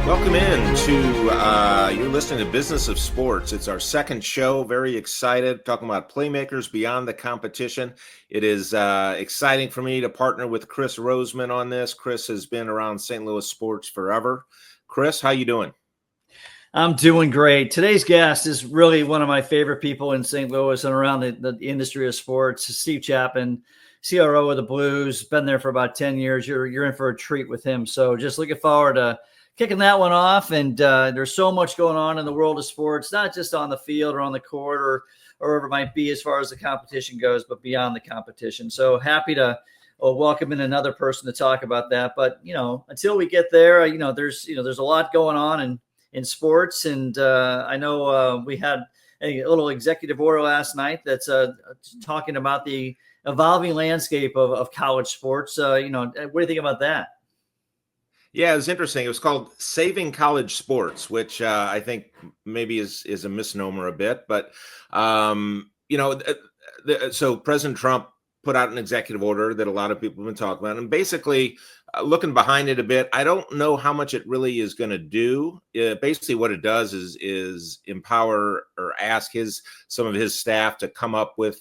Welcome in to, you're listening to Business of Sports. It's our second show. Very excited, talking about Playmakers Beyond the Competition. It is exciting for me to partner with Chris Roseman on this. Chris has been around St. Louis sports forever. Chris, how you doing? I'm doing great. Today's guest is really one of my favorite people in St. Louis and around the industry of sports. Steve Chapman, CRO of the Blues, been there for about 10 years. You're in for a treat with him. So just looking forward to kicking that one off. And there's so much going on in the world of sports, not just on the field or on the court or wherever it might be as far as the competition goes, but beyond the competition. So happy to welcome in another person to talk about that. But, until we get there, there's a lot going on in sports. And I know we had a little executive order last night that's talking about the evolving landscape of college sports. What do you think about that? Yeah, it was interesting. It was called Saving College Sports, which I think maybe is a misnomer a bit. But, so President Trump put out an executive order that a lot of people have been talking about. And basically, looking behind it a bit, I don't know how much it really is going to do. Basically, what it does is empower or ask some of his staff to come up with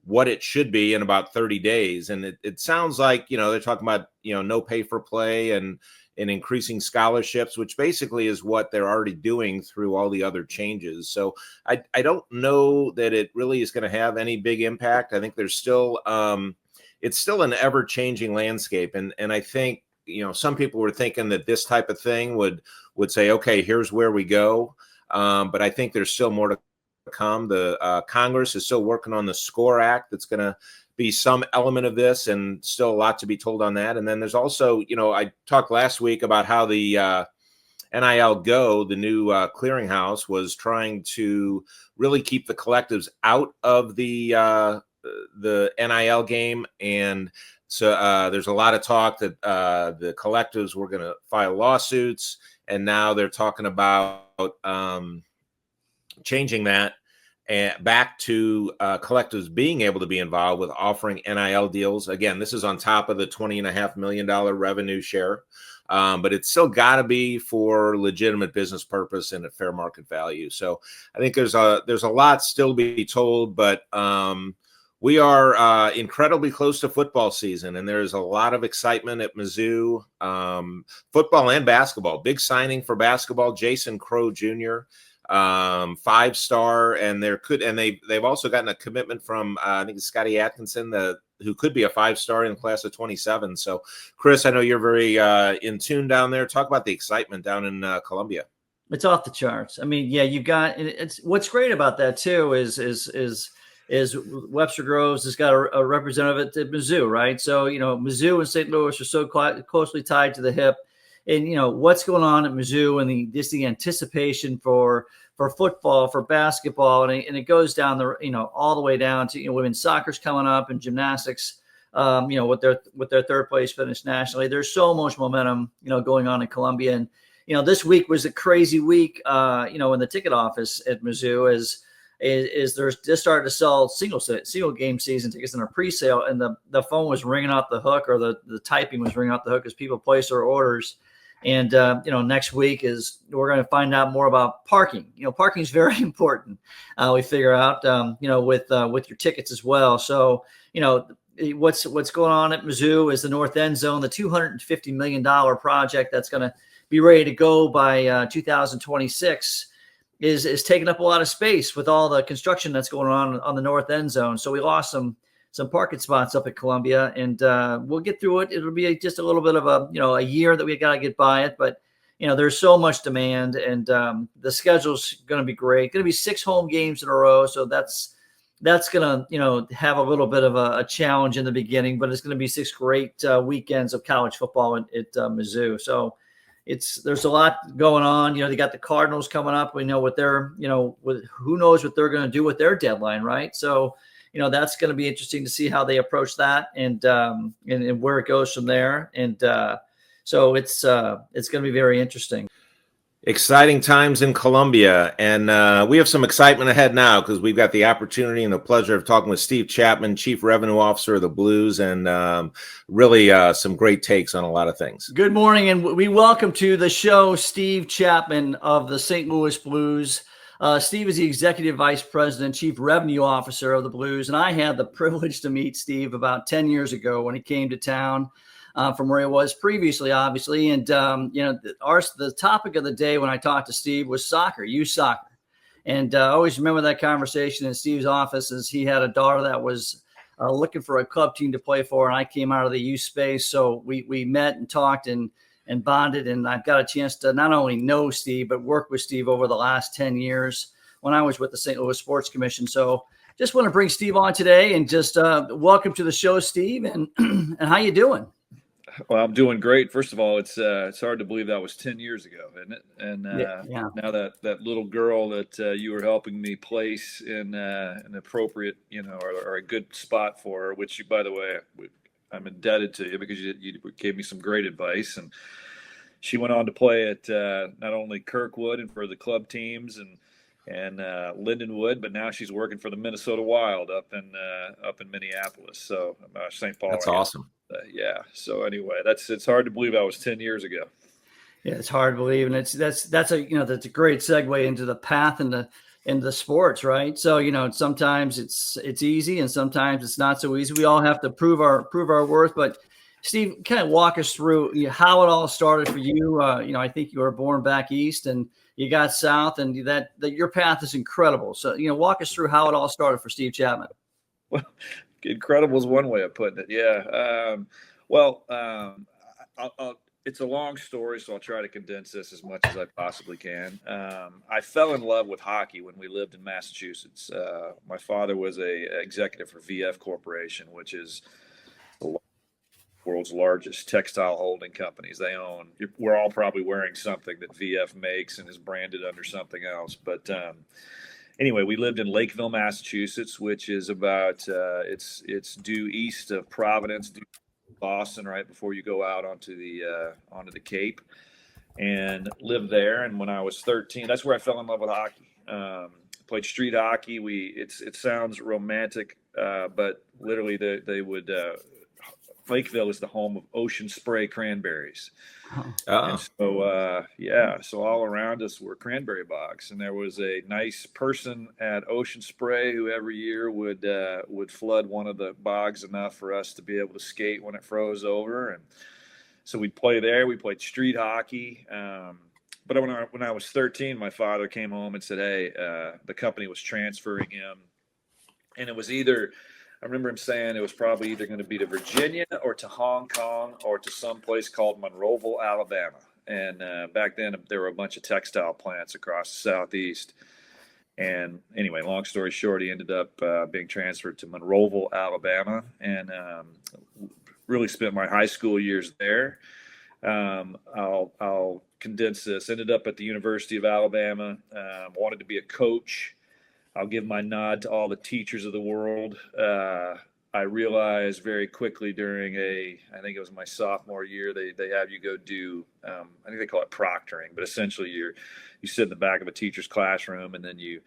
what it should be in about 30 days. And it sounds like, they're talking about, no pay for play and increasing scholarships, which basically is what they're already doing through all the other changes. So I don't know that it really is going to have any big impact. I think there's still, it's still an ever changing landscape. And I think, some people were thinking that this type of thing would say, okay, here's where we go. But I think there's still more to come. The Congress is still working on the SCORE Act. That's going to be some element of this, and still a lot to be told on that. And then there's also, I talked last week about how the NIL Go, the new clearinghouse, was trying to really keep the collectives out of the NIL game. And so there's a lot of talk that the collectives were going to file lawsuits, and now they're talking about changing that and back to collectives being able to be involved with offering NIL deals. Again, this is on top of the $20.5 million revenue share, but it's still got to be for legitimate business purpose and at fair market value. So I think there's a lot still to be told, but we are incredibly close to football season, and there's a lot of excitement at Mizzou, football and basketball. Big signing for basketball, Jason Crow Jr., 5-star, and they've also gotten a commitment from I think it's Scotty Atkinson, who could be a 5-star in the class of 27. So, Chris, I know you're very in tune down there. Talk about the excitement down in Columbia. It's off the charts. I mean, yeah, you've got it's what's great about that too is Webster Groves has got a representative at Mizzou, right? So Mizzou and St. Louis are so closely tied to the hip. And what's going on at Mizzou and the anticipation for football, for basketball, and it goes down all the way down to women's soccer's coming up and gymnastics. With their third place finish nationally, there's so much momentum going on in Columbia, and this week was a crazy week. In the ticket office at Mizzou is they're just starting to sell single game season tickets in a pre-sale, and the phone was ringing off the hook, or the typing was ringing off the hook as people place their orders. And, next week we're going to find out more about parking. Parking is very important. We figure out, with your tickets as well. So, what's going on at Mizzou is the North End Zone, the $250 million project that's going to be ready to go by 2026 is taking up a lot of space with all the construction that's going on the North End Zone. So we lost some parking spots up at Columbia, and we'll get through it. It'll be just a little bit of a year that we got to get by it, but there's so much demand, and the schedule's going to be great. Going to be 6 home games in a row, so that's going to have a little bit of a challenge in the beginning, but it's going to be 6 great weekends of college football at Mizzou. So there's a lot going on. They got the Cardinals coming up. We know what they're who knows what they're going to do with their deadline, right? So that's going to be interesting to see how they approach that and where it goes from there. And so it's going to be very interesting. Exciting times in Columbia, and we have some excitement ahead now because we've got the opportunity and the pleasure of talking with Steve Chapman, Chief Revenue Officer of the Blues, and really some great takes on a lot of things. Good morning, and we welcome to the show Steve Chapman of the St. Louis Blues. Steve is the Executive Vice President, Chief Revenue Officer of the Blues, and I had the privilege to meet Steve about 10 years ago when he came to town. From where he was previously, obviously. And, the topic of the day when I talked to Steve was soccer, youth soccer. And I always remember that conversation in Steve's office as he had a daughter that was looking for a club team to play for. And I came out of the youth space. So we met and talked and bonded. And I've got a chance to not only know Steve, but work with Steve over the last 10 years when I was with the St. Louis Sports Commission. So just want to bring Steve on today and just welcome to the show, Steve. And, and how you doing? Well, I'm doing great. First of all, it's hard to believe that was 10 years ago, isn't it? And now that little girl that you were helping me place in an appropriate, or a good spot for her, which you, by the way, I'm indebted to you because you gave me some great advice. And she went on to play at not only Kirkwood and for the club teams and Lindenwood, but now she's working for the Minnesota Wild up in Minneapolis. So St. Paul. That's awesome. Yeah. So anyway, it's hard to believe that was 10 years ago. Yeah, it's hard to believe, and that's a great segue into the path into the sports, right? So sometimes it's easy, and sometimes it's not so easy. We all have to prove our worth. But Steve, kind of walk us through how it all started for you. I think you were born back east, and you got south, and that your path is incredible. So walk us through how it all started for Steve Chapman. Well, incredible is one way of putting it. Yeah. It's a long story, so I'll try to condense this as much as I possibly can. I fell in love with hockey when we lived in Massachusetts. My father was a executive for VF Corporation, which is the world's largest textile holding companies. We're all probably wearing something that VF makes and is branded under something else. But anyway, we lived in Lakeville, Massachusetts, which is about it's due east of Providence, due Boston, right before you go out onto the Cape, and lived there. And when I was 13, that's where I fell in love with hockey. Played street hockey. It sounds romantic, but literally they would. Lakeville is the home of Ocean Spray cranberries. And so all around us were cranberry bogs, and there was a nice person at Ocean Spray who every year would flood one of the bogs enough for us to be able to skate when it froze over. And so we'd play there. We played street hockey. But when I was 13, my father came home and said, "Hey, the company was transferring him," and it was I remember him saying it was probably either going to be to Virginia or to Hong Kong or to some place called Monroeville, Alabama. And back then, there were a bunch of textile plants across the Southeast. And anyway, long story short, he ended up being transferred to Monroeville, Alabama, and really spent my high school years there. I'll condense this. Ended up at the University of Alabama. Wanted to be a coach. I'll give my nod to all the teachers of the world. I realized very quickly during I think it was my sophomore year, they have you go do, I think they call it proctoring, but essentially you sit in the back of a teacher's classroom and then you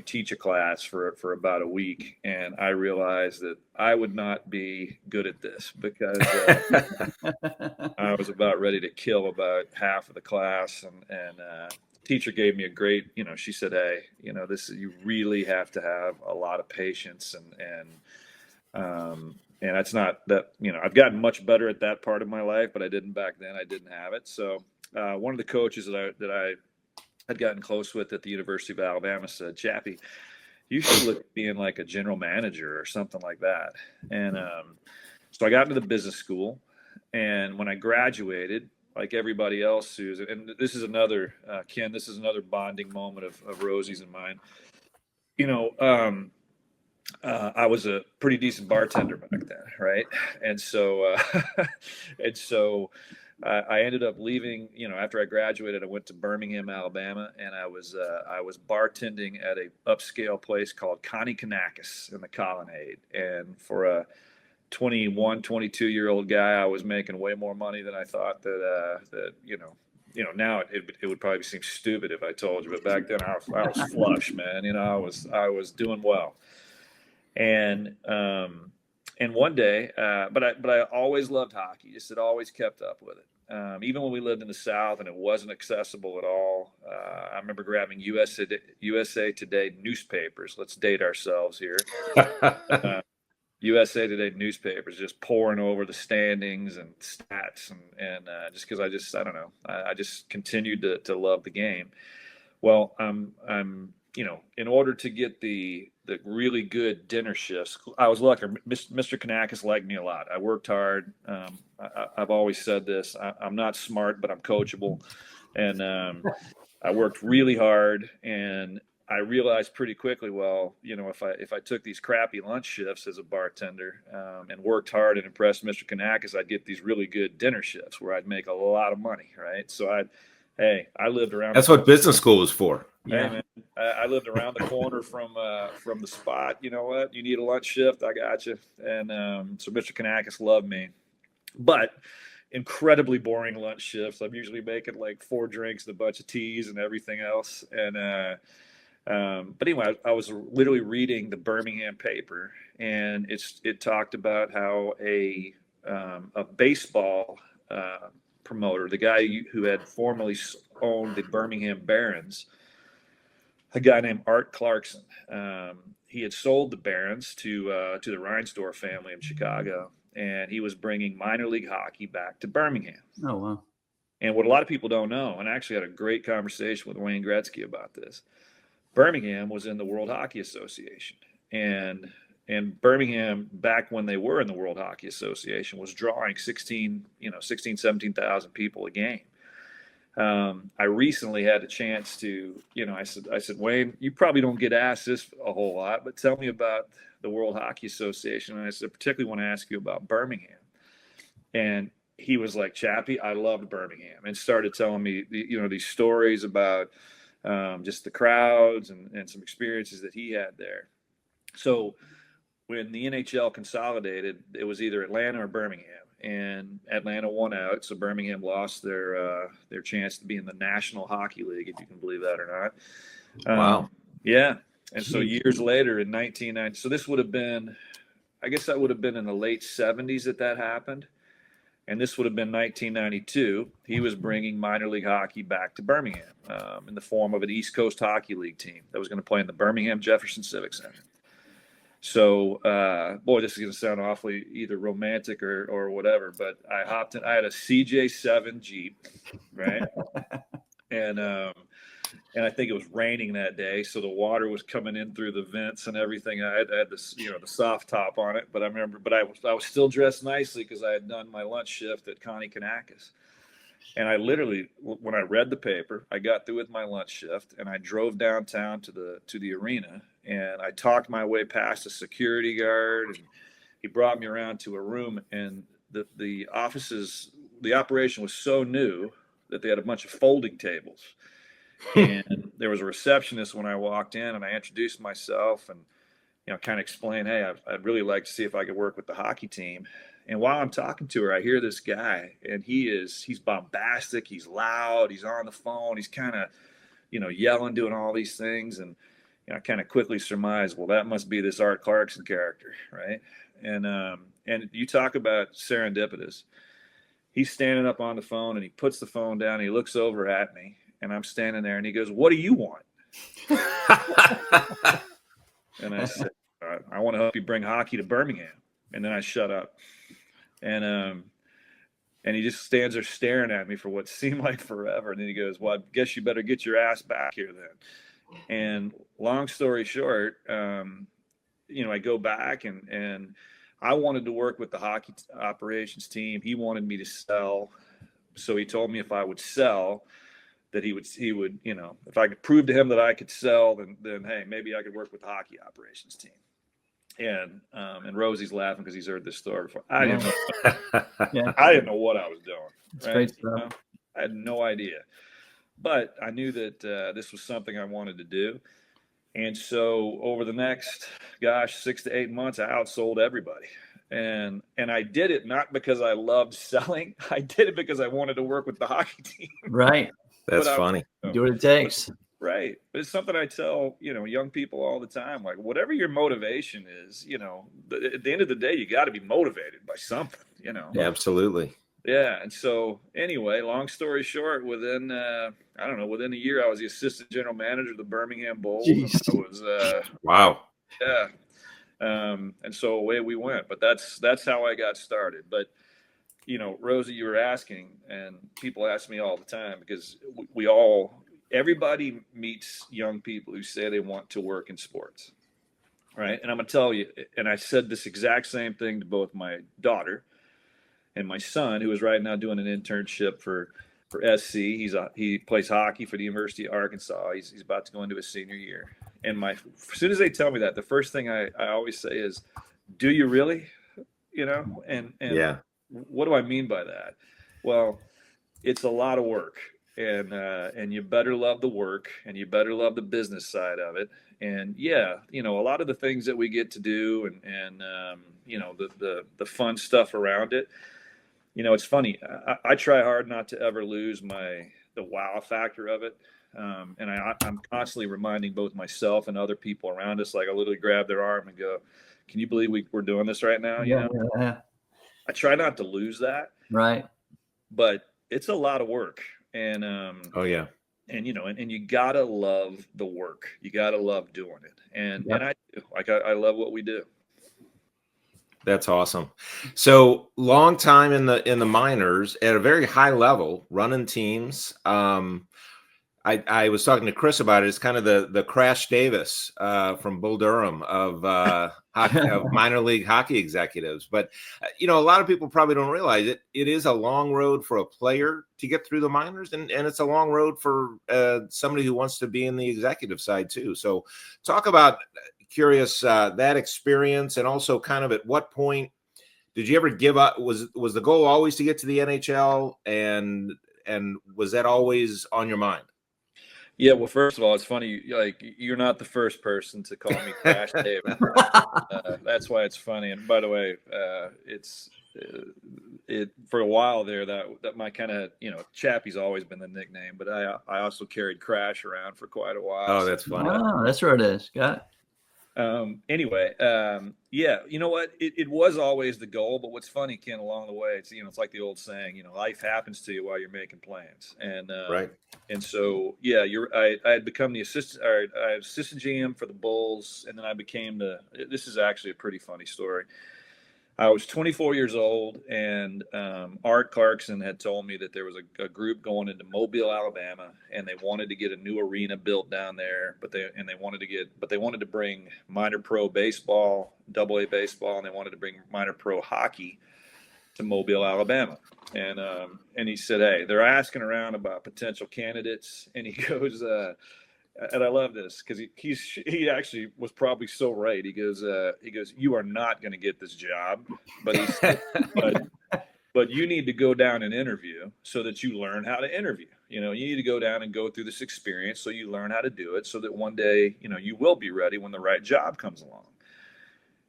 teach a class for about a week. And I realized that I would not be good at this because I was about ready to kill about half of the class, and teacher gave me a great, she said, "Hey, you really have to have a lot of patience and that's not that, I've gotten much better at that part of my life, but I didn't back then. I didn't have it." So one of the coaches that I had gotten close with at the University of Alabama said, "Chappie, you should look at being like a general manager or something like that." And so I got into the business school, and when I graduated, like everybody else and this is another, Ken, this is another bonding moment of Rosie's and mine. I was a pretty decent bartender back then, right? And so, I ended up leaving. After I graduated, I went to Birmingham, Alabama, and I was bartending at a upscale place called Connie Kanakis in the Colonnade. And for a 21, 22-year-old guy, I was making way more money than I thought that now it would probably seem stupid if I told you, but back then I was flush, man. I was doing well. And one day, but I always loved hockey. Just had always kept up with it. Even when we lived in the South and it wasn't accessible at all. I remember grabbing USA Today newspapers. Let's date ourselves here. USA Today newspapers, just pouring over the standings and stats, and just because I don't know, I just continued to love the game. Well, I'm in order to get the really good dinner shifts, I was lucky. Mr. Kanakis liked me a lot. I worked hard. I've always said this. I'm not smart, but I'm coachable, and I worked really hard, and I realized pretty quickly, well, if I took these crappy lunch shifts as a bartender and worked hard and impressed Mr. Kanakis, I'd get these really good dinner shifts where I'd make a lot of money, right? So I lived around. That's what business school was for. Hey, man, I lived around the corner from the spot. You know what? You need a lunch shift? I got you. And so Mr. Kanakis loved me, but incredibly boring lunch shifts. I'm usually making like 4 drinks and a bunch of teas and everything else. And but anyway, I was literally reading the Birmingham paper, and it talked about how a baseball promoter, the guy who had formerly owned the Birmingham Barons, a guy named Art Clarkson. He had sold the Barons to the Reinsdorf family in Chicago, and he was bringing minor league hockey back to Birmingham. Oh, wow. And what a lot of people don't know, and I actually had a great conversation with Wayne Gretzky about this, Birmingham was in the World Hockey Association, and Birmingham, back when they were in the World Hockey Association, was drawing 17,000 people a game. I recently had a chance to, I said, Wayne, you probably don't get asked this a whole lot, but tell me about the World Hockey Association. And I said, particularly want to ask you about Birmingham. And he was like, Chappie, I loved Birmingham, and started telling me, these stories about just the crowds and some experiences that he had there. So when the NHL consolidated, it was either Atlanta or Birmingham, and Atlanta won out, so Birmingham lost their chance to be in the National Hockey League, if you can believe that or not. Wow. Yeah. And so years later in 1990, so this would have been, I guess that would have been in the late 70s that happened. And this would have been 1992. He was bringing minor league hockey back to Birmingham in the form of an East Coast Hockey League team that was going to play in the Birmingham Jefferson Civic Center. So, boy, this is going to sound awfully either romantic or whatever, but I hopped in. I had a CJ7 Jeep, right? And I think it was raining that day, so the water was coming in through the vents and everything. I had this, the soft top on it, but I was still dressed nicely because I had done my lunch shift at Connie Kanakis. And I literally, when I read the paper, I got through with my lunch shift, and I drove downtown to the arena, and I talked my way past a security guard, and he brought me around to a room, and the operation was so new that they had a bunch of folding tables. And there was a receptionist when I walked in, and I introduced myself and, kind of explained, hey, I'd really like to see if I could work with the hockey team. And while I'm talking to her, I hear this guy, and he's bombastic. He's loud. He's on the phone. He's kind of, yelling, doing all these things. And, I kind of quickly surmised, well, that must be this Art Clarkson character. Right. And you talk about serendipitous. He's standing up on the phone, and he puts the phone down. And he looks over at me, and I'm standing there, and he goes, what do you want? And I said, I want to help you bring hockey to Birmingham. And then I shut up. And he just stands there staring at me for what seemed like forever. And then he goes, well, I guess you better get your ass back here then. And long story short, I go back and I wanted to work with the hockey operations team. He wanted me to sell. So he told me if I would sell, that he would, if I could prove to him that I could sell, then hey, maybe I could work with the hockey operations team. And Rosie's laughing because he's heard this story before. I didn't know what I was doing. That's great stuff. I had no idea, but I knew that this was something I wanted to do. And so over the next, 6 to 8 months, I outsold everybody. And I did it not because I loved selling. I did it because I wanted to work with the hockey team. Right. That's funny. Do what it takes. Right. But it's something I tell, young people all the time, like whatever your motivation is, at the end of the day, you got to be motivated by something, Yeah, absolutely. Yeah. And so anyway, long story short, within a year, I was the assistant general manager of the Birmingham Bulls. And I was, wow. Yeah. And so away we went, but that's how I got started. But, Rosie, you were asking, and people ask me all the time, because everybody meets young people who say they want to work in sports. Right. And I'm going to tell you, and I said this exact same thing to both my daughter and my son, who is right now doing an internship for SC. He plays hockey for the University of Arkansas. He's about to go into his senior year. And as soon as they tell me that, the first thing I always say is, do you really? And yeah. What do I mean by that? Well, it's a lot of work, and you better love the work, and you better love the business side of it. And yeah, a lot of the things that we get to do and the fun stuff around it. It's funny. I try hard not to ever lose the wow factor of it. And I'm constantly reminding both myself and other people around us, like I literally grab their arm and go, can you believe we're doing this right now? Yeah. I try not to lose that. Right. But it's a lot of work. And, oh yeah. And, and you gotta love the work. You gotta love doing it. And I do. I love what we do. That's awesome. So long time in the minors at a very high level, running teams. I was talking to Chris about it. It's kind of the Crash Davis from Bull Durham of minor league hockey executives. But a lot of people probably don't realize it. It is a long road for a player to get through the minors, and it's a long road for somebody who wants to be in the executive side too. So talk about, curious, that experience, and also kind of at what point did you ever give up? Was the goal always to get to the NHL, and was that always on your mind? Yeah, well, first of all, it's funny. Like, you're not the first person to call me Crash Davis. That's why it's funny. And by the way, it for a while there that my kind of Chappie's always been the nickname, but I also carried Crash around for quite a while. Oh, that's funny. Oh, that's where it is. Got it. Anyway, yeah, you know what? It was always the goal, but what's funny, Ken, along the way, it's like the old saying, life happens to you while you're making plans. And, right. And so, yeah, I had become the assistant GM for the Bulls. And then I became this is actually a pretty funny story. I was 24 years old, and Art Clarkson had told me that there was a group going into Mobile, Alabama, and they wanted to get a new arena built down there, but they wanted to bring minor pro baseball, AA baseball, and they wanted to bring minor pro hockey to Mobile, Alabama. And he said, hey, they're asking around about potential candidates, and he goes, and I love this because he actually was probably so right. He goes, you are not going to get this job, but he said, but you need to go down and interview so that you learn how to interview. You need to go down and go through this experience so you learn how to do it, so that one day, you will be ready when the right job comes along.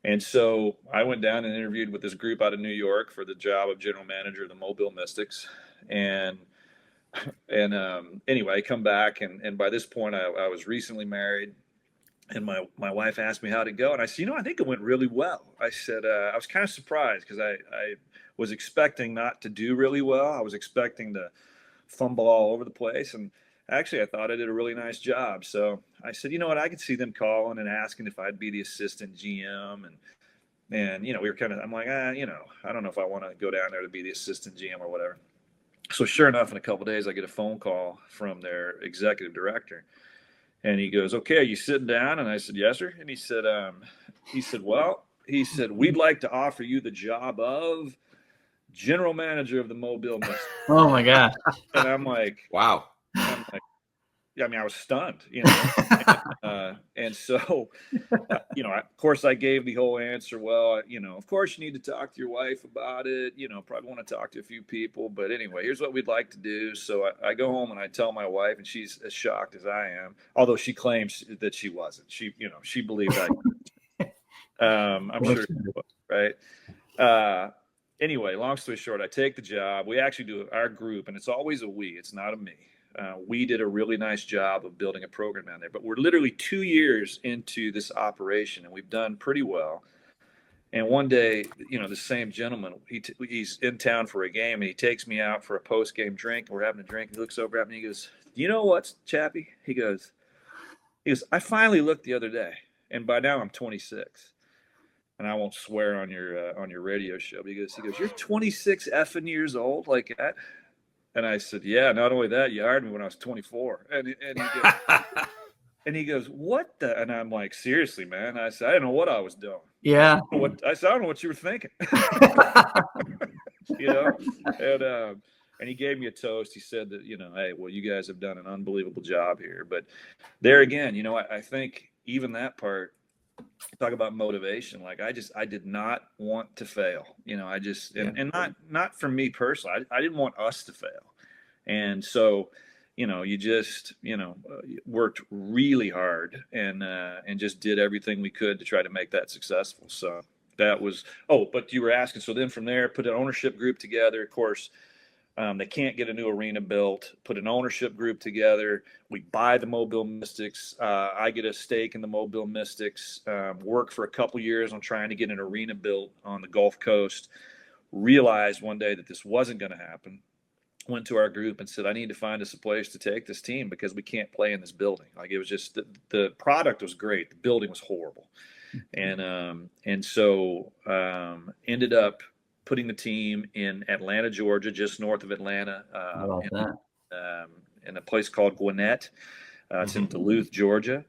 And so I went down and interviewed with this group out of New York for the job of general manager of the Mobile Mystics, and anyway, I come back, and by this point I was recently married, and my wife asked me how'd it go, and I said, I think it went really well. I said, I was kind of surprised because I was expecting not to do really well. I was expecting to fumble all over the place, and actually I thought I did a really nice job. So I said, you know what, I could see them calling and asking if I'd be the assistant GM, and we were kind of, I'm like, I don't know if I want to go down there to be the assistant GM or whatever. So sure enough, in a couple of days, I get a phone call from their executive director, and he goes, "Okay, are you sitting down?" And I said, "Yes, sir." And he said, "We'd like to offer you the job of general manager of the Mobile Mystics." Oh my God! And I'm like, wow. I was stunned, and so, of course I gave the whole answer. Well, of course you need to talk to your wife about it. Probably want to talk to a few people, but anyway, here's what we'd like to do. So I go home and I tell my wife, and she's as shocked as I am, although she claims that she wasn't. She believed I. I'm sure she was, right? Anyway, long story short, I take the job. We actually do our group, and it's always a we. It's not a me. We did a really nice job of building a program down there, but we're literally 2 years into this operation, and we've done pretty well. And one day, the same gentleman, he's in town for a game, and he takes me out for a post-game drink. We're having a drink. He looks over at me. He goes, "Do you know what, Chappie?" He goes, "I finally looked the other day, and by now I'm 26." And I won't swear on your radio show. But he goes, "You're 26 effing years old like that?" And I said, "Yeah. Not only that, you hired me when I was 24." And he goes, "What the?" And I'm like, "Seriously, man." I said, "I didn't know what I was doing." Yeah. I said, "I don't know what you were thinking." And he gave me a toast. He said that, "Hey, well, you guys have done an unbelievable job here." But there again, I think even that part, talk about motivation. Like I did not want to fail. And not for me personally. I didn't want us to fail. And so, you just, worked really hard and just did everything we could to try to make that successful. So that was, but you were asking, so then from there, put an ownership group together. Of course, they can't get a new arena built, put an ownership group together. We buy the Mobile Mystics. I get a stake in the Mobile Mystics, work for a couple years on trying to get an arena built on the Gulf Coast. Realized one day that this wasn't going to happen. Went to our group and said, "I need to find us a place to take this team because we can't play in this building." Like, it was just, the product was great. The building was horrible. And so ended up putting the team in Atlanta, Georgia, just north of Atlanta, in a place called Gwinnett. It's in Duluth, Georgia,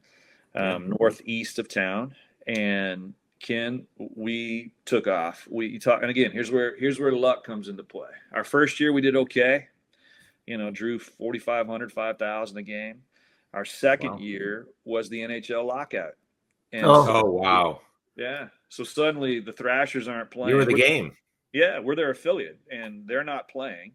northeast of town. And Ken, we took off. And again, here's where luck comes into play. Our first year we did okay. Drew 4,500, 5,000 a game. Our second year was the NHL lockout. And wow. Yeah. So suddenly the Thrashers aren't playing. You were the game. Yeah, we're their affiliate, and they're not playing.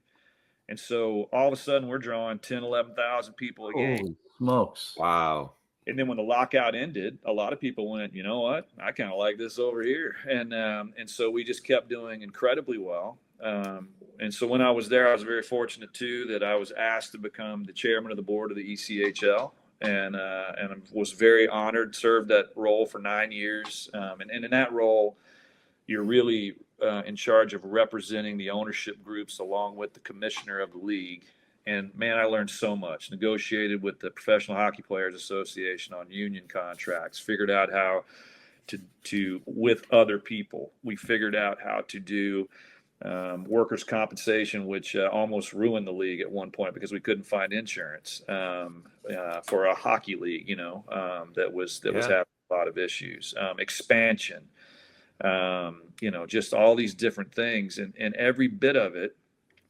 And so all of a sudden we're drawing 10, 11,000 people a game. Holy smokes. Wow. And then when the lockout ended, a lot of people went, "You know what? I kind of like this over here." And so we just kept doing incredibly well. And so when I was there, I was very fortunate too that I was asked to become the chairman of the board of the ECHL. And I was very honored, served that role for 9 years. And in that role, you're really in charge of representing the ownership groups along with the commissioner of the league. And man, I learned so much. Negotiated with the Professional Hockey Players Association on union contracts, figured out how to with other people. We figured out how to do workers' compensation, which almost ruined the league at one point because we couldn't find insurance for a hockey league, that was having a lot of issues. Expansion, just all these different things, and every bit of it.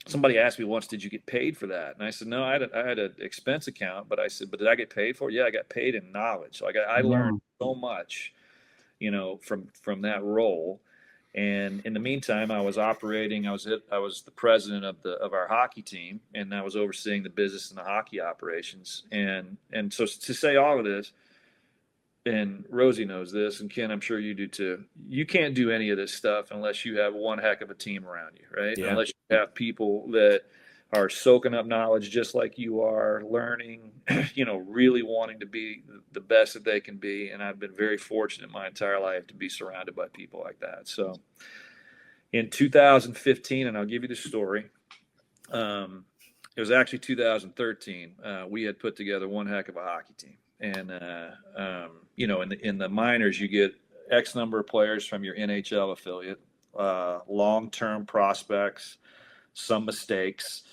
Somebody asked me once, "Did you get paid for that?" And I said, "No, I had an expense account." But I said, "But did I get paid for it?" "Yeah, I got paid in knowledge." So I learned so much, from that role. And in the meantime, I was operating. I was the president of our hockey team, and I was overseeing the business and the hockey operations. And so to say all of this, and Rosie knows this, and Ken, I'm sure you do too. You can't do any of this stuff unless you have one heck of a team around you, right? Yeah. Unless you have people that are soaking up knowledge just like you are, learning, really wanting to be the best that they can be. And I've been very fortunate my entire life to be surrounded by people like that. So in 2015, and I'll give you the story, it was actually 2013, we had put together one heck of a hockey team. And, in the minors, you get X number of players from your NHL affiliate, long-term prospects, some mistakes,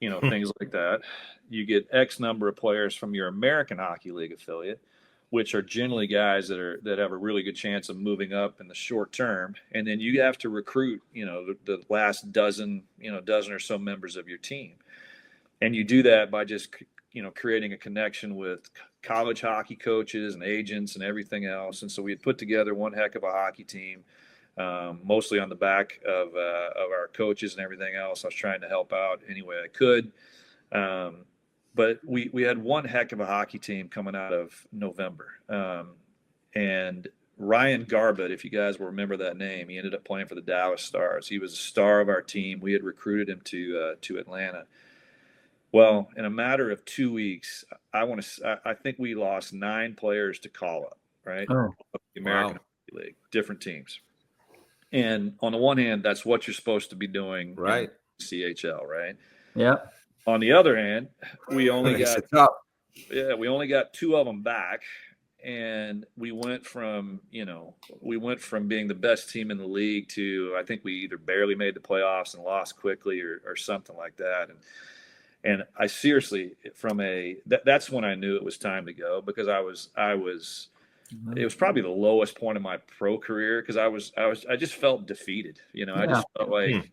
things like that. You get X number of players from your American Hockey League affiliate, which are generally guys that have a really good chance of moving up in the short term. And then you have to recruit, the last dozen or so members of your team. And you do that by just, creating a connection with college hockey coaches and agents and everything else. And so we had put together one heck of a hockey team, mostly on the back of our coaches and everything else. I was trying to help out any way I could. But we had one heck of a hockey team coming out of November. And Ryan Garbutt, if you guys will remember that name, he ended up playing for the Dallas Stars. He was a star of our team. We had recruited him to Atlanta. Well, in a matter of 2 weeks, I think we lost 9 players to call up, right? Oh, The American Hockey League, different teams. And on the one hand, that's what you're supposed to be doing Right. in CHL, right? yeah. On the other hand, we only Makes got it tough. we only got 2 of them back, and we went from being the best team in the league to, I think we either barely made the playoffs and lost quickly or something like that. And I seriously, that's when I knew it was time to go, because it was probably the lowest point of my pro career, because I just felt defeated. I just felt like,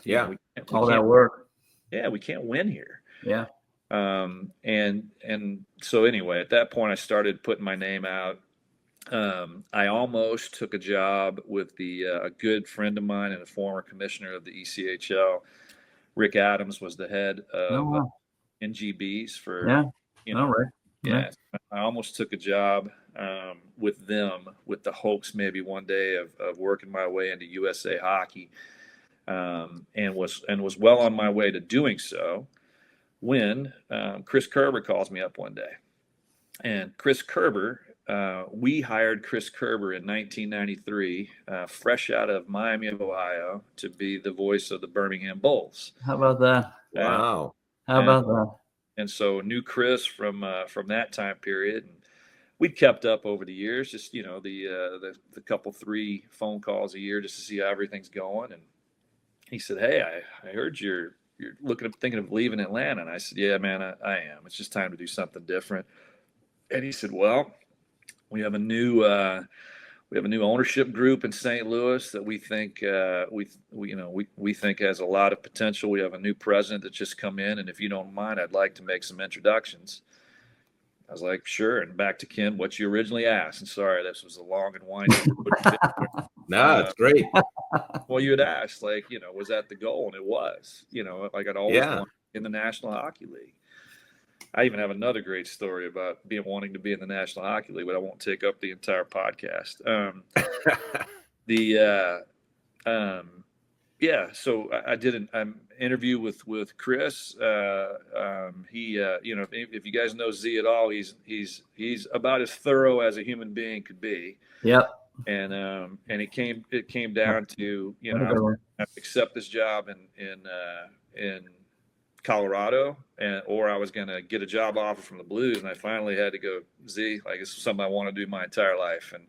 Yeah. All that work. Yeah, we can't win here. Yeah. And so anyway, at that point, I started putting my name out. I almost took a job with a good friend of mine and a former commissioner of the ECHL. Rick Adams was the head of NGBs for, All right. Yeah, I almost took a job with them, with the hopes maybe one day of working my way into USA Hockey, and was well on my way to doing so, when Chris Kerber calls me up one day. And Chris Kerber, we hired Chris Kerber in 1993, fresh out of Miami of Ohio, to be the voice of the Birmingham Bulls. How about that? Wow. How about that? And so knew Chris from that time period. And we'd kept up over the years, just, the couple 3 phone calls a year just to see how everything's going. And he said, "Hey, I heard you're thinking of leaving Atlanta." And I said, "Yeah, man, I am. It's just time to do something different." And he said, "Well, we have a new ownership group in St. Louis that we think we think has a lot of potential. We have a new president that's just come in, and if you don't mind, I'd like to make some introductions." I was like, "Sure." And back to Ken, what you originally asked. And sorry, this was a long and winding. No, it's great. Well, you had asked, was that the goal? And it was. I'd always wanted in the National Hockey League. I even have another great story about wanting to be in the National Hockey League, but I won't take up the entire podcast. So I did an interview with Chris. He, if you guys know Z at all, he's about as thorough as a human being could be. Yep. And it came down to, I was going to accept this job in Colorado, or I was going to get a job offer from the Blues. And I finally had to go, "Z, this is something I want to do my entire life. And,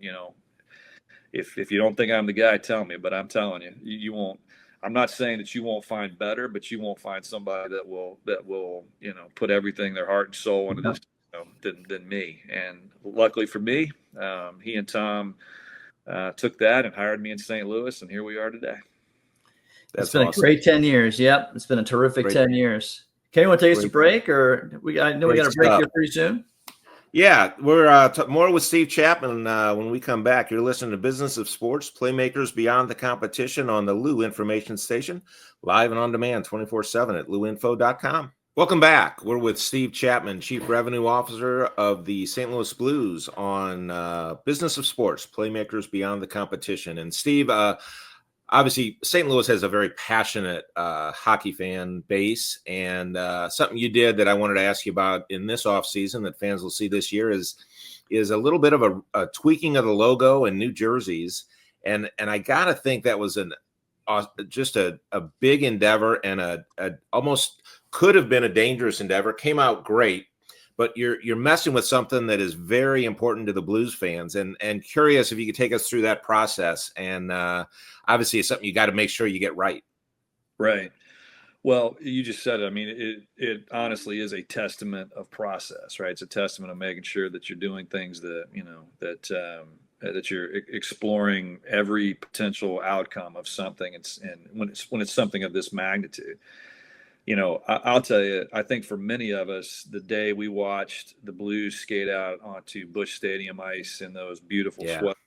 if you don't think I'm the guy, tell me, but I'm telling you, you won't." I'm not saying that you won't find better, but you won't find somebody that will, put everything, their heart and soul into this, than me. And luckily for me, he and Tom took that and hired me in St. Louis, and here we are today. It's been awesome. A great 10 years. Yep. It's been a terrific 10 years. Okay, want to take us a break, or I know we got a break here pretty soon. Yeah, we're more with Steve Chapman when we come back. You're listening to Business of Sports, Playmakers Beyond the Competition on the Lou Information Station, live and on demand 24/7 at louinfo.com. Welcome back. We're with Steve Chapman, Chief Revenue Officer of the St. Louis Blues, on Business of Sports, Playmakers Beyond the Competition. And Steve, obviously, St. Louis has a very passionate hockey fan base, and something you did that I wanted to ask you about in this offseason that fans will see this year is a little bit of a tweaking of the logo and new jerseys, and I gotta think that was just a big endeavor, and a almost could have been a dangerous endeavor. Came out great, but you're messing with something that is very important to the Blues fans, and curious if you could take us through that process. And obviously, it's something you got to make sure you get right. Right. Well, you just said it. I mean, it honestly is a testament of process, right? It's a testament of making sure that you're doing things that that you're exploring every potential outcome of something. And when it's something of this magnitude. I'll tell you, I think for many of us, the day we watched the Blues skate out onto Busch Stadium ice in those beautiful sweats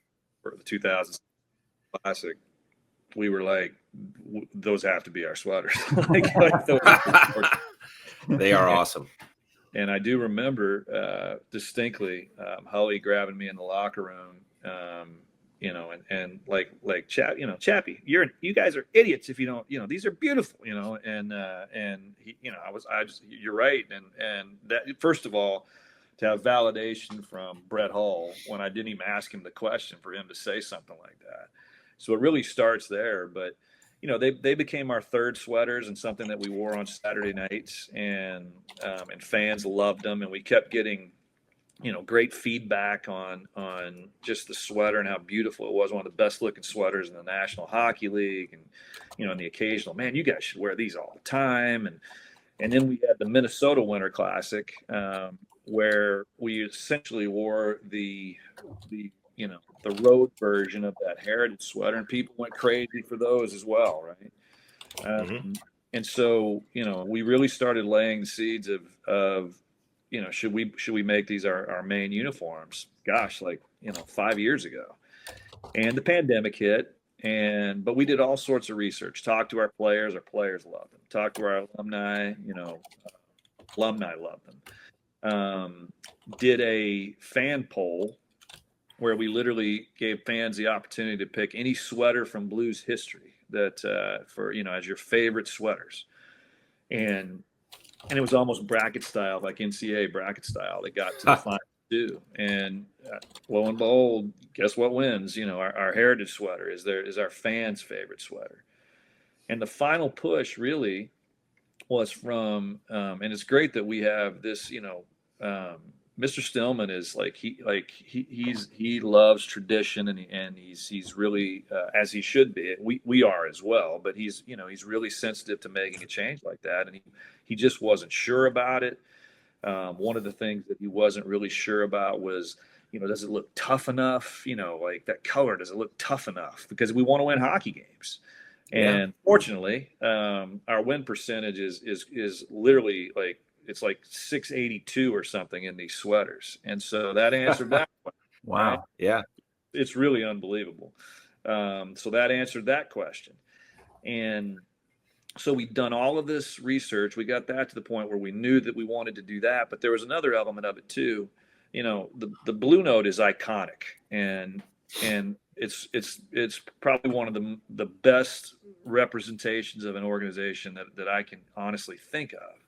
for the 2000 Classic, we were like, those have to be our sweaters. They are awesome. And I do remember distinctly Hully grabbing me in the locker room and like Chappie, you guys are idiots if you don't, these are beautiful, and he, you're right. And that, first of all, to have validation from Brett Hull when I didn't even ask him the question, for him to say something like that. So it really starts there. But, they became our third sweaters, and something that we wore on Saturday nights, and fans loved them. And we kept getting, great feedback on just the sweater and how beautiful it was. One of the best looking sweaters in the National Hockey League. And, the occasional, man, you guys should wear these all the time. And then we had the Minnesota Winter Classic, where we essentially wore the road version of that heritage sweater, and people went crazy for those as well, right? And so, we really started laying the seeds of should we make these our main uniforms? Gosh, 5 years ago. And the pandemic hit, but we did all sorts of research, talked to our players loved them, talked to our alumni, alumni loved them. Did a fan poll where we literally gave fans the opportunity to pick any sweater from Blues history that as your favorite sweaters. And it was almost bracket style, like NCAA bracket style. They got to the final two, and lo and behold, guess what wins? Our heritage sweater is our fans' favorite sweater. And the final push really was from, and it's great that we have this. Mr. Stillman is he loves tradition, and he's really as he should be. We are as well, but he's really sensitive to making a change like that, and he just wasn't sure about it. One of the things that he wasn't really sure about was, does it look tough enough? Like that color, does it look tough enough? Because we want to win hockey games. Yeah. And fortunately, our win percentage is literally it's like 682 or something in these sweaters. And so that answered that question. Wow. Right? Yeah. It's really unbelievable. So that answered that question. And so we'd done all of this research. We got that to the point where we knew that we wanted to do that, but there was another element of it too. The Blue Note is iconic, and it's probably one of the best representations of an organization that I can honestly think of.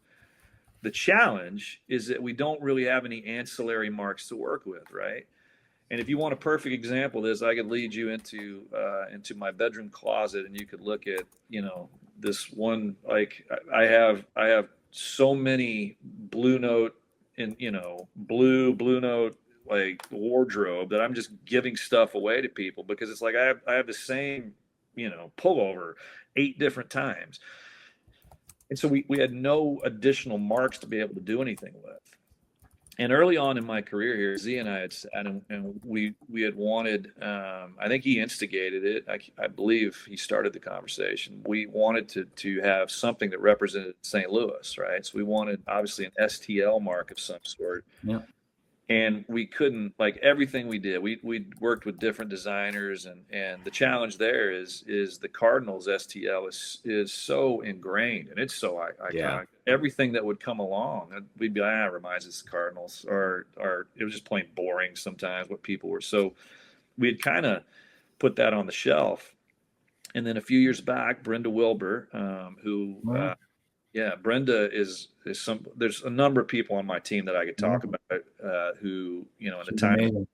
The challenge is that we don't really have any ancillary marks to work with, right? And if you want a perfect example of this, I could lead you into my bedroom closet, and you could look at, this one. Like I have so many Blue Note and Blue Note like wardrobe that I'm just giving stuff away to people, because it's like I have the same pullover 8 different times. And so we had no additional marks to be able to do anything with. And early on in my career here, Z and I had sat and we had wanted, I think he instigated it. I believe he started the conversation. We wanted to have something that represented St. Louis, right? So we wanted obviously an STL mark of some sort. Yeah. And we couldn't, like everything we did, we worked with different designers, and the challenge there is the Cardinals STL is so ingrained, and it's so iconic. Yeah. Everything that would come along, we'd be like, reminds us of the Cardinals, or it was just plain boring sometimes what people were. So we had kind of put that on the shelf. And then a few years back, Brenda Wilbur, who Wow. Brenda is there's a number of people on my team that I could talk about who, in the She's time of amazing.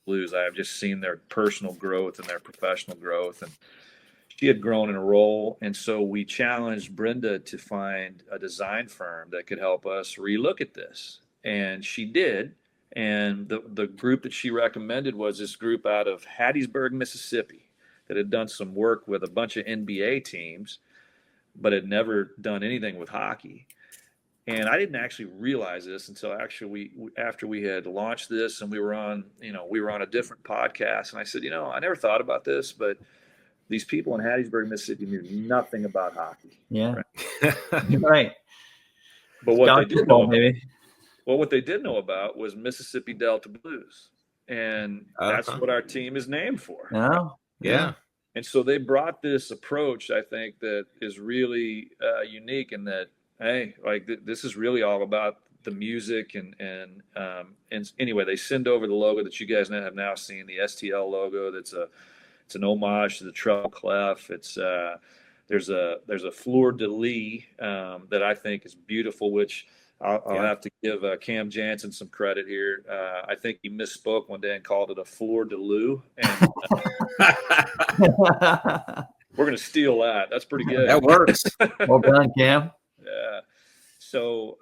Blues, I have just seen their personal growth and their professional growth. And she had grown in a role. And so we challenged Brenda to find a design firm that could help us relook at this. And she did. And the group that she recommended was this group out of Hattiesburg, Mississippi, that had done some work with a bunch of NBA teams, but had never done anything with hockey. And I didn't actually realize this until actually after we had launched this, and we were on a different podcast, and I said, I never thought about this, but these people in Hattiesburg, Mississippi knew nothing about hockey. Yeah. Right. Right. But what they did know, maybe. well, what they did know about was Mississippi Delta Blues, and that's what our team is named for. No. Yeah. And so they brought this approach, I think, that is really unique, in that, hey, this is really all about the music, and anyway, they send over the logo that you guys have now seen, the STL logo. That's It's an homage to the treble clef. It's there's a fleur de lis that I think is beautiful, which I'll have to give Cam Jansen some credit here. I think he misspoke one day and called it a fleur de lis, and we're going to steal that. That's pretty good. That works. Well done, Cam. Yeah. So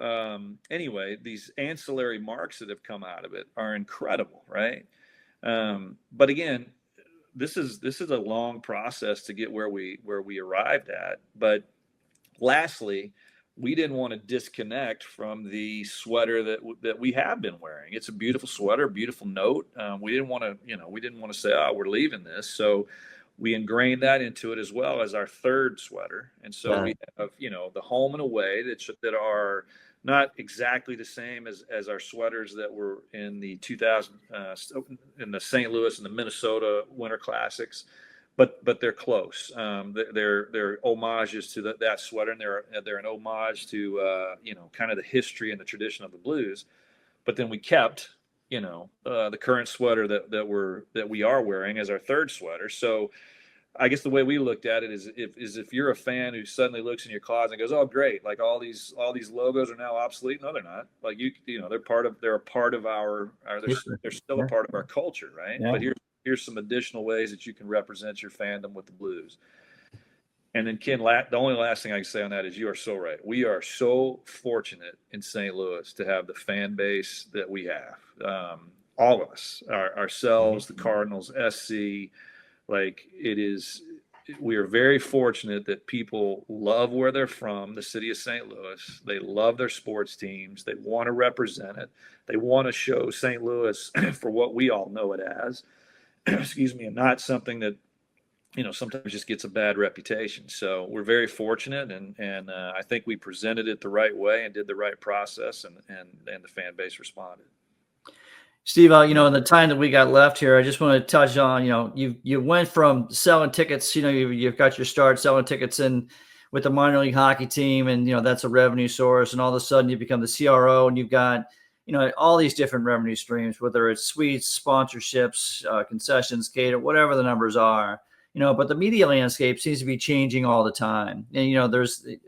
anyway, these ancillary marks that have come out of it are incredible, right? But again, this is a long process to get where we arrived at. But lastly, we didn't want to disconnect from the sweater that we have been wearing. It's a beautiful sweater, beautiful note. We didn't want to say, oh, we're leaving this. So we ingrained that into it as well as our third sweater. And so we have, the home and away that are not exactly the same as our sweaters that were in the 2000 in the St. Louis and the Minnesota Winter Classics, but they're close. They're homages to that sweater, and they're an homage to kind of the history and the tradition of the Blues. But then we kept the current sweater that we are wearing as our third sweater. So I guess the way we looked at it is if you're a fan who suddenly looks in your closet and goes, oh great, like all these logos are now obsolete. No, they're not. Like they're a part of our they're still a part of our culture, right? Yeah. But here's some additional ways that you can represent your fandom with the Blues. And then Ken, the only last thing I can say on that is you are so right. We are so fortunate in St. Louis to have the fan base that we have. All of us, ourselves, the Cardinals, SC, we are very fortunate that people love where they're from, the city of St. Louis. They love their sports teams. They want to represent it. They want to show St. Louis for what we all know it as, excuse me, and not something that sometimes just gets a bad reputation. So we're very fortunate, and I think we presented it the right way and did the right process, and the fan base responded. Steve, in the time that we got left here, I just want to touch on, you went from selling tickets, you've got your start selling tickets in with the minor league hockey team, and, that's a revenue source. And all of a sudden you become the CRO, and you've got, all these different revenue streams, whether it's suites, sponsorships, concessions, cater, whatever the numbers are. But the media landscape seems to be changing all the time. And,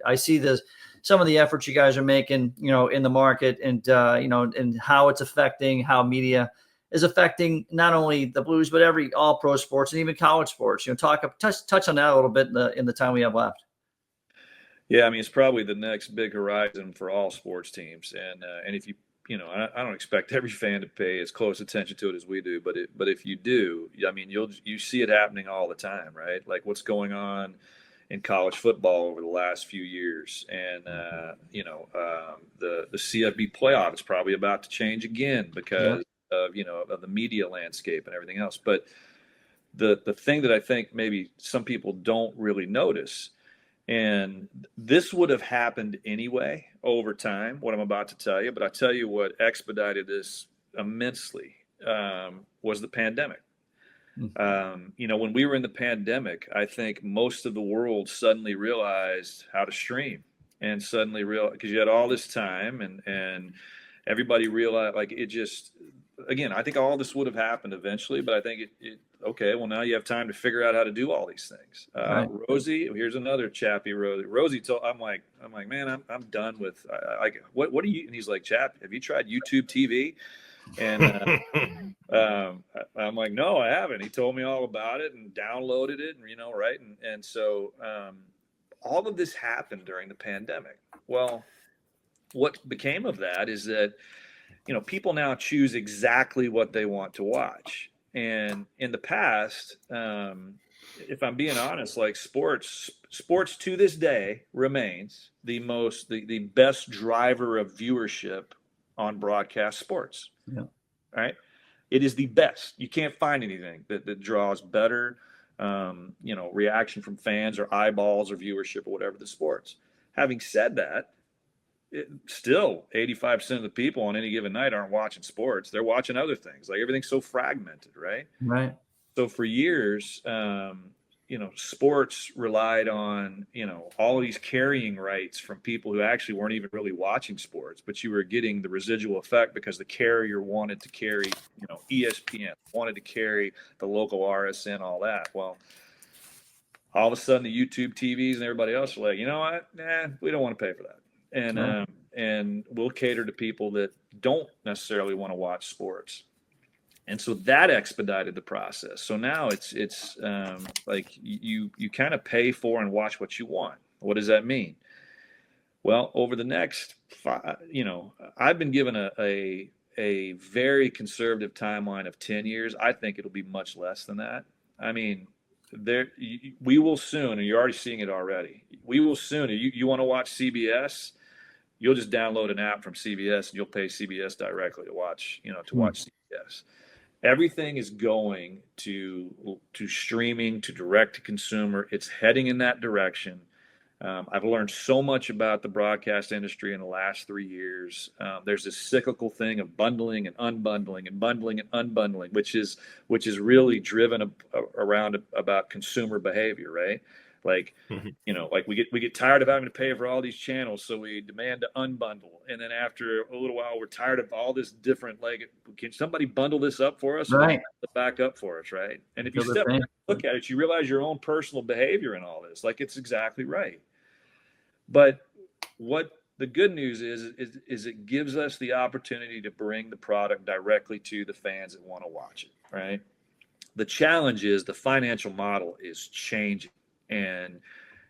I see some of the efforts you guys are making, in the market, and, and how it's affecting, how media is affecting not only the Blues, but all pro sports and even college sports. Touch on that a little bit in the time we have left. Yeah. I mean, it's probably the next big horizon for all sports teams. And if you, I don't expect every fan to pay as close attention to it as we do, but if you do, I mean, you see it happening all the time, right? Like what's going on in college football over the last few years, and the CFB playoff is probably about to change again because of the media landscape and everything else. But the thing that I think maybe some people don't really notice, and this would have happened anyway over time, what I'm about to tell you, but I tell you what expedited this immensely was the pandemic. When we were in the pandemic, I think most of the world suddenly realized how to stream, and suddenly because you had all this time, and everybody realized, like, it just, again, I think all this would have happened eventually, but I think okay, well, now you have time to figure out how to do all these things. Right. Rosie, here's another chappy Rosie told, I'm like, man, I'm done with, what do you, and he's like, Chap, have you tried YouTube TV? And I'm like, no, I haven't. He told me all about it and downloaded it, and right. And so all of this happened during the pandemic. Well, what became of that is that, people now choose exactly what they want to watch. And in the past, if I'm being honest, like sports to this day remains the best driver of viewership on broadcast sports. Yeah. Right. It is the best. You can't find anything that draws better, reaction from fans or eyeballs or viewership or whatever the sports. Having said that, still 85% of the people on any given night aren't watching sports. They're watching other things. Like, everything's so fragmented, right? Right. So for years, sports relied on, all of these carrying rights from people who actually weren't even really watching sports, but you were getting the residual effect because the carrier wanted to carry, ESPN, wanted to carry the local RSN, all that. Well, all of a sudden the YouTube TVs and everybody else are like, you know what? Nah, we don't want to pay for that. And we'll cater to people that don't necessarily want to watch sports. And so that expedited the process. So now it's like you kind of pay for and watch what you want. What does that mean? Well, over the next I've been given a very conservative timeline of 10 years. I think it'll be much less than that. I mean, we will soon, and you're already seeing it already. We will soon. You want to watch CBS? You'll just download an app from CBS and you'll pay CBS directly to watch CBS. Everything is going to streaming, to direct to consumer. It's heading in that direction. I've learned so much about the broadcast industry in the last 3 years. There's this cyclical thing of bundling and unbundling and bundling and unbundling, which is really driven around about consumer behavior, right? Like, like we get tired of having to pay for all these channels, so we demand to unbundle. And then after a little while, we're tired of all this different, like, can somebody bundle this up for us? Right. Back up for us, right? And if you step back and look at it, you realize your own personal behavior in all this. Like, it's exactly right. But what the good news is it gives us the opportunity to bring the product directly to the fans that want to watch it, right? The challenge is the financial model is changing. And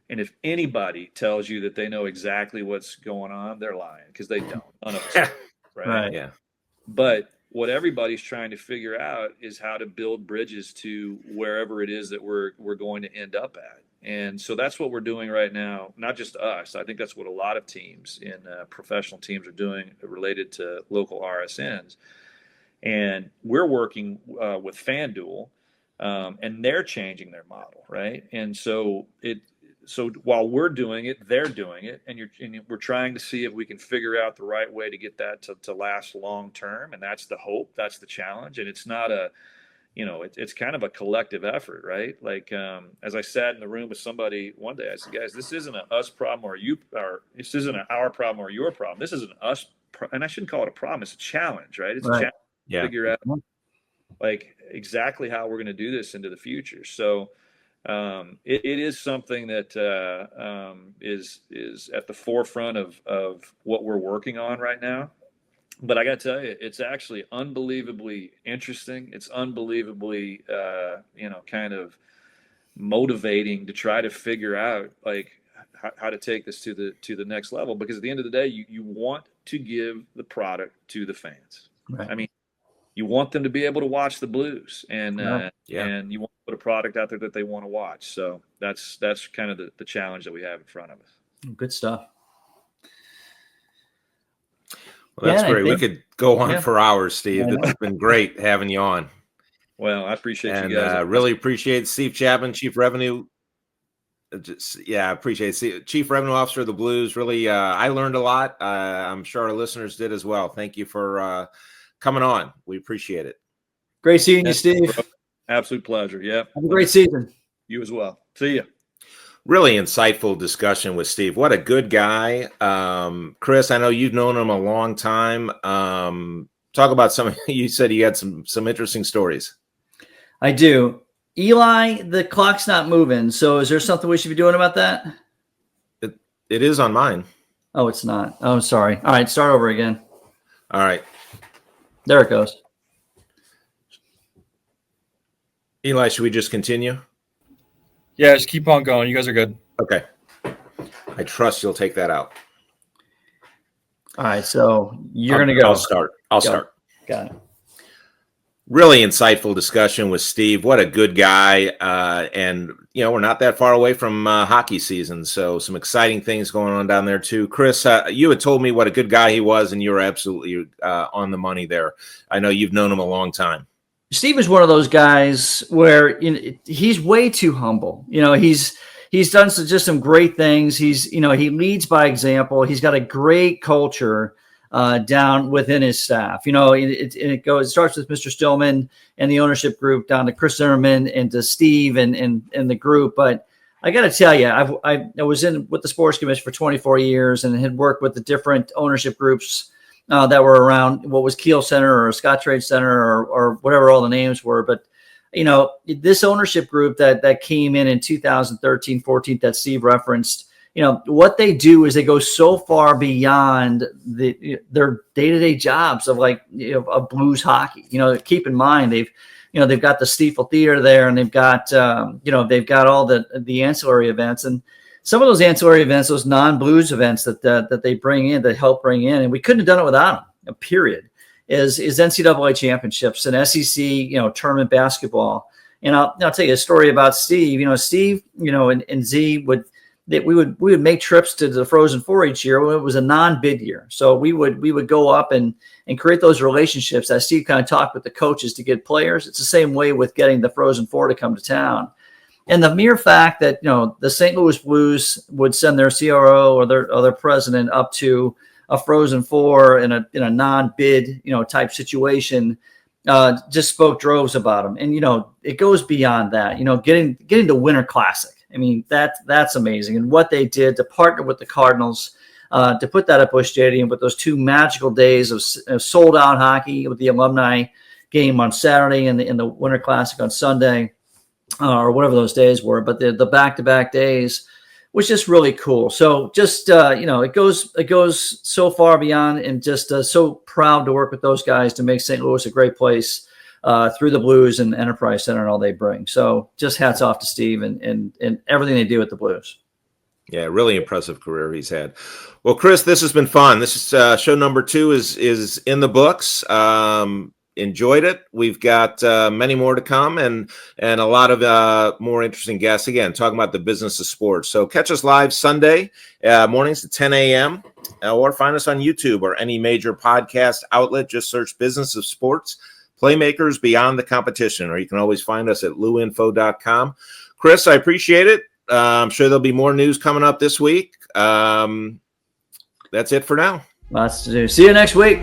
if anybody tells you that they know exactly what's going on, they're lying, because they don't. None of us, right? Yeah. But what everybody's trying to figure out is how to build bridges to wherever it is that we're going to end up at. And so that's what we're doing right now. Not just us. I think that's what a lot of teams in professional teams are doing related to local RSNs. And we're working with FanDuel. And they're changing their model, right? And so while we're doing it, they're doing it, and we're trying to see if we can figure out the right way to get that to last long term. And that's the hope, that's the challenge. And it's not it's kind of a collective effort, right? Like, as I sat in the room with somebody one day, I said, guys, this isn't an us problem or this isn't an our problem or your problem. This is an us, and I shouldn't call it a problem. It's a challenge, right? It's a challenge to figure out like exactly how we're going to do this into the future. So it is something that is at the forefront of what we're working on right now. But I got to tell you, it's actually unbelievably interesting. It's unbelievably, kind of motivating to try to figure out like how to take this to the next level. Because at the end of the day, you want to give the product to the fans. Right. I mean, you want them to be able to watch the Blues, and and you want to put a product out there that they want to watch. So that's kind of the challenge that we have in front of us. Good stuff. Well, that's great. We could go on for hours, Steve. It's been great having you on. Well, I appreciate you guys. Really appreciate Steve Chapman, Chief Revenue. I appreciate it. Chief Revenue Officer of the Blues. Really, I learned a lot. I'm sure our listeners did as well. Thank you for coming on. We appreciate it. Great seeing you, Steve. Absolute pleasure. Yeah. Have a great season. You as well. See ya. Really insightful discussion with Steve. What a good guy. Chris, I know you've known him a long time. Talk about you said you had some interesting stories. I do. Eli, the clock's not moving. So is there something we should be doing about that? It is on mine. Oh, it's not. Oh, I'm sorry. All right. Start over again. All right. There it goes. Eli, should we just continue? Yeah, just keep on going. You guys are good. Okay. I trust you'll take that out. All right, so you're going to go. I'll start. Got it. Really insightful discussion with Steve. What a good guy. And, we're not that far away from hockey season, so some exciting things going on down there too. Chris, you had told me what a good guy he was, and you were absolutely on the money there. I know you've known him a long time. Steve is one of those guys where he's way too humble. He's done just some great things. He leads by example. He's got a great culture. down within his staff. It starts with Mr. Stillman and the ownership group down to Chris Zimmerman and to Steve and the group. But I got to tell you, I was in with the sports commission for 24 years and had worked with the different ownership groups that were around what was Kiel Center or Scott Trade Center or whatever all the names were. But, this ownership group that came in 2013, 14 that Steve referenced, what they do is they go so far beyond their day-to-day jobs of of Blues hockey. Keep in mind, they've got the Stiefel Theater there, and they've got all the ancillary events, and some of those ancillary events, those non-Blues events that they bring in, that help bring in, and we couldn't have done it without them. Period. Is NCAA championships and SEC tournament basketball. And I'll tell you a story about Steve. Steve and Z we would make trips to the Frozen Four each year when it was a non-bid year. So we would go up and create those relationships that Steve kind of talked with the coaches to get players. It's the same way with getting the Frozen Four to come to town. And the mere fact that the St. Louis Blues would send their CRO or their president up to a Frozen Four in a non-bid type situation just spoke droves about them. And it goes beyond that. Getting the Winter Classic. I mean, that's amazing. And what they did to partner with the Cardinals to put that at Busch Stadium with those 2 magical days of sold out hockey with the alumni game on Saturday and the Winter Classic on Sunday or whatever those days were. But the back-to-back days was just really cool. So just, it goes so far beyond, and just so proud to work with those guys to make St. Louis a great place through the Blues and Enterprise Center and all they bring. So just hats off to Steve and everything they do with the Blues. Yeah, really impressive career he's had. Well, Chris, this has been fun. This is show number 2 is in the books. Enjoyed it. We've got many more to come and a lot of more interesting guests, again, talking about the business of sports. So catch us live Sunday mornings at 10 a.m. Or find us on YouTube or any major podcast outlet. Just search Business of Sports, Playmakers Beyond the Competition, or you can always find us at luinfo.com. Chris, I appreciate it. I'm sure there'll be more news coming up this week. That's it for now. Lots to do. See you next week.